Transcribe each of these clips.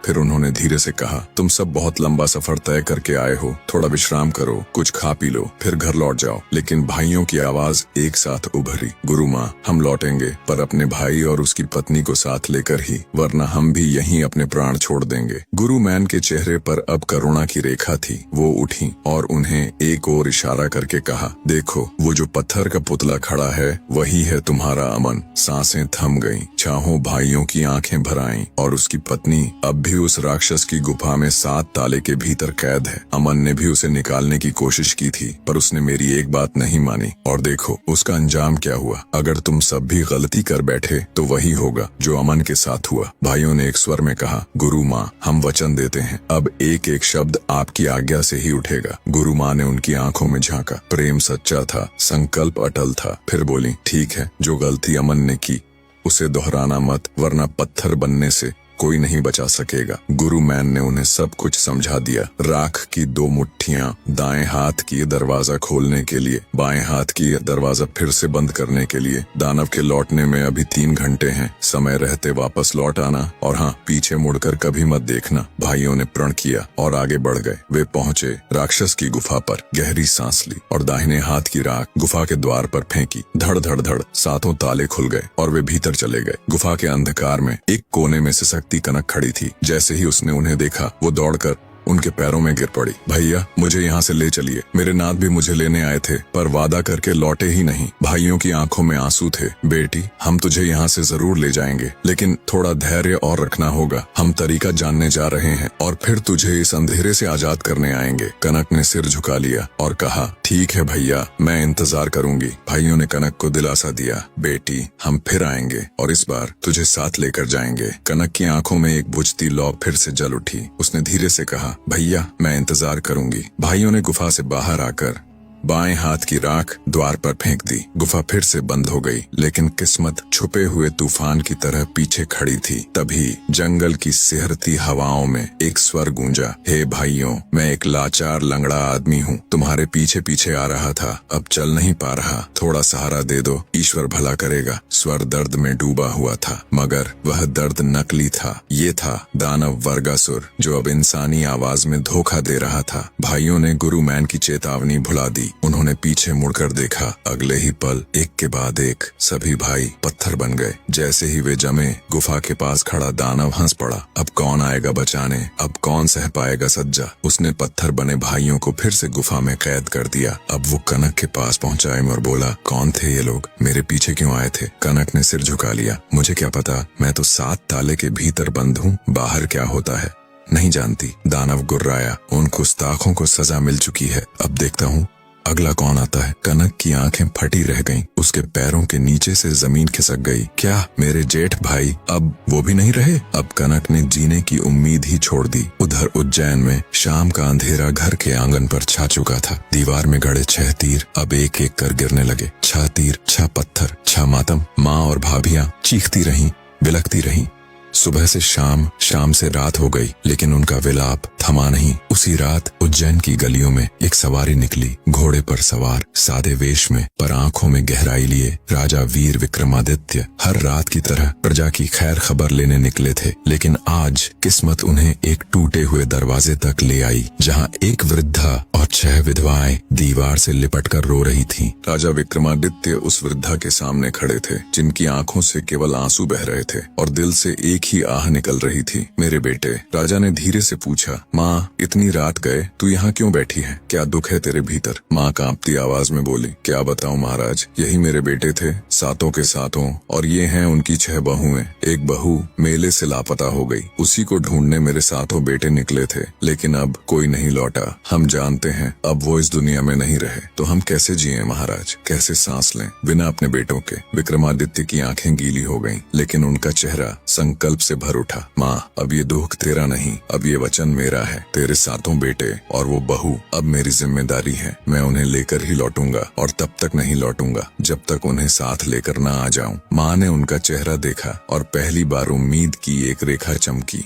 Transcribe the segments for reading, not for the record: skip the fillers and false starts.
फिर उन्होंने धीरे से कहा, तुम सब बहुत लंबा सफर तय करके आए हो, थोड़ा विश्राम करो, कुछ खा पी लो, फिर घर लौट जाओ। लेकिन भाइयों की आवाज एक साथ उभरी, गुरु माँ हम लौटेंगे, पर अपने भाई और उसकी पत्नी को साथ लेकर ही, वरना हम भी यहीं अपने प्राण छोड़ देंगे। गुरु मैन के चेहरे पर अब करुणा की रेखा थी। वो उठी और उन्हें एक और इशारा करके कहा, देखो वो जो पत्थर का पुतला खड़ा है वही है तुम्हारा अमन। सांसें थम गईं, चाहों भाइयों की आंखें भर आईं और उसकी पत्नी अब भी उस राक्षस की गुफा में 7 ताले के भीतर कैद है। अमन ने भी उसे निकालने की कोशिश की थी, पर उसने मेरी एक बात नहीं मानी, और देखो उसका अंजाम क्या हुआ। अगर तुम सब भी गलती कर बैठे तो वही होगा जो अमन के साथ हुआ। भाइयों ने एक स्वर में कहा, गुरु माँ हम वचन देते हैं, अब एक एक शब्द आपकी आज्ञा से ही उठेगा। गुरु माँ ने उनकी आंखों में झांका। प्रेम सच्चा था, संकल्प अटल था। फिर बोली, ठीक है, जो गलती अमन ने की उसे दोहराना मत, वरना पत्थर बनने से कोई नहीं बचा सकेगा। गुरु मैन ने उन्हें सब कुछ समझा दिया। राख की 2 मुट्ठियां दाएं हाथ की दरवाजा खोलने के लिए, बाएं हाथ की दरवाजा फिर से बंद करने के लिए। दानव के लौटने में अभी 3 घंटे हैं, समय रहते वापस लौट आना, और हाँ, पीछे मुड़कर कभी मत देखना। भाइयों ने प्रण किया और आगे बढ़ गए। वे पहुंचे राक्षस की गुफा पर, गहरी सांस ली और दाहिने हाथ की राख गुफा के द्वार पर फेंकी। धड़ धड़ धड़ 7 ताले खुल गए और वे भीतर चले गए। गुफा के अंधकार में एक कोने में से कनक खड़ी थी। जैसे ही उसने उन्हें देखा, वो दौड़कर उनके पैरों में गिर पड़ी। भैया मुझे यहाँ से ले चलिए, मेरे नाथ भी मुझे लेने आए थे, पर वादा करके लौटे ही नहीं। भाइयों की आंखों में आंसू थे। बेटी हम तुझे यहाँ से जरूर ले जाएंगे, लेकिन थोड़ा धैर्य और रखना होगा। हम तरीका जानने जा रहे हैं और फिर तुझे इस अंधेरे से आजाद करने आएंगे। कनक ने सिर झुका लिया और कहा, ठीक है भैया, मैं इंतजार करूंगी। भाइयों ने कनक को दिलासा दिया, बेटी हम फिर आएंगे और इस बार तुझे साथ लेकर जाएंगे। कनक की आंखों में एक बुझती लौ फिर से जल उठी। उसने धीरे से कहा, भैया मैं इंतजार करूंगी। भाइयों ने गुफा से बाहर आकर बाएं हाथ की राख द्वार पर फेंक दी। गुफा फिर से बंद हो गई, लेकिन किस्मत छुपे हुए तूफान की तरह पीछे खड़ी थी। तभी जंगल की सिहरती हवाओं में एक स्वर गूंजा, हे भाइयों, मैं एक लाचार लंगड़ा आदमी हूँ, तुम्हारे पीछे पीछे आ रहा था, अब चल नहीं पा रहा, थोड़ा सहारा दे दो, ईश्वर भला करेगा। स्वर दर्द में डूबा हुआ था, मगर वह दर्द नकली था। ये था दानव वर्गासुर, जो अब इंसानी आवाज में धोखा दे रहा था। भाइयों ने गुरु मैन की चेतावनी भुला दी। उन्होंने पीछे मुड़कर देखा। अगले ही पल एक के बाद एक सभी भाई पत्थर बन गए। जैसे ही वे जमे, गुफा के पास खड़ा दानव हंस पड़ा। अब कौन आएगा बचाने, अब कौन सह पाएगा सज्जा। उसने पत्थर बने भाइयों को फिर से गुफा में कैद कर दिया। अब वो कनक के पास पहुंचा और बोला, कौन थे ये लोग, मेरे पीछे क्यों आए थे। कनक ने सिर झुका लिया, मुझे क्या पता, मैं तो 7 ताले के भीतर बंद हूँ, बाहर क्या होता है नहीं जानती। दानव गुर्राया, उन गुस्ताखों को सजा मिल चुकी है, अब देखता हूँ अगला कौन आता है। कनक की आंखें फटी रह गईं, उसके पैरों के नीचे से जमीन खिसक गई। क्या मेरे जेठ भाई अब वो भी नहीं रहे। अब कनक ने जीने की उम्मीद ही छोड़ दी। उधर उज्जैन में शाम का अंधेरा घर के आंगन पर छा चुका था। दीवार में गड़े 6 तीर अब एक एक कर गिरने लगे। 6 तीर, 6 पत्थर, 6 मातम। माँ और भाभियां चीखती रहीं, बिलखती रहीं। सुबह से शाम, शाम से रात हो गई, लेकिन उनका विलाप थमा नहीं। उसी रात उज्जैन की गलियों में एक सवारी निकली, घोड़े पर सवार, सादे वेश में, पर आंखों में गहराई लिए राजा वीर विक्रमादित्य हर रात की तरह प्रजा की खैर खबर लेने निकले थे। लेकिन आज किस्मत उन्हें एक टूटे हुए दरवाजे तक ले आई, जहाँ एक वृद्धा और 6 विधवाएं दीवार से लिपटकर रो रही थीं। राजा विक्रमादित्य उस वृद्धा के सामने खड़े थे, जिनकी आंखों से केवल आंसू बह रहे थे और दिल से एक ही आह निकल रही थी। मेरे बेटे, राजा ने धीरे से पूछा, माँ इतनी रात गए, तू यहाँ क्यों बैठी है, क्या दुख है तेरे भीतर। माँ कांपती आवाज में बोली, क्या बताऊं महाराज, यही मेरे बेटे थे, 7 के 7, और ये हैं उनकी 6 बहुएं। एक बहू मेले से लापता हो गई, उसी को ढूंढने मेरे 7 बेटे निकले थे, लेकिन अब कोई नहीं लौटा। हम जानते हैं अब वो इस दुनिया में नहीं रहे, तो हम कैसे जिए महाराज, कैसे सांस लें बिना अपने बेटों के। विक्रमादित्य की आंखें गीली हो गईं, लेकिन उनका चेहरा संकल्प से भर उठा। माँ अब ये दुख तेरा नहीं, अब ये वचन मेरा है। तेरे 7 बेटे और वो बहू अब मेरी जिम्मेदारी है। मैं उन्हें लेकर ही लौटूंगा, और तब तक नहीं लौटूंगा जब तक उन्हें साथ लेकर ना आ जाऊं। माँ ने उनका चेहरा देखा और पहली बार उम्मीद की एक रेखा चमकी।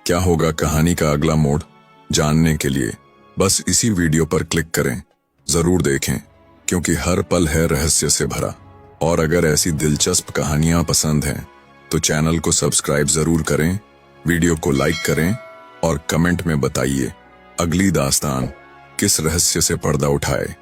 क्या होगा कहानी का अगला मोड़, जानने के लिए बस इसी वीडियो पर क्लिक करें। जरूर देखें, क्योंकि हर पल है रहस्य से भरा। और अगर ऐसी दिलचस्प कहानियां पसंद हैं तो चैनल को सब्सक्राइब जरूर करें वीडियो को लाइक करें और कमेंट में बताइए अगली दास्तान किस रहस्य से पर्दा उठाए।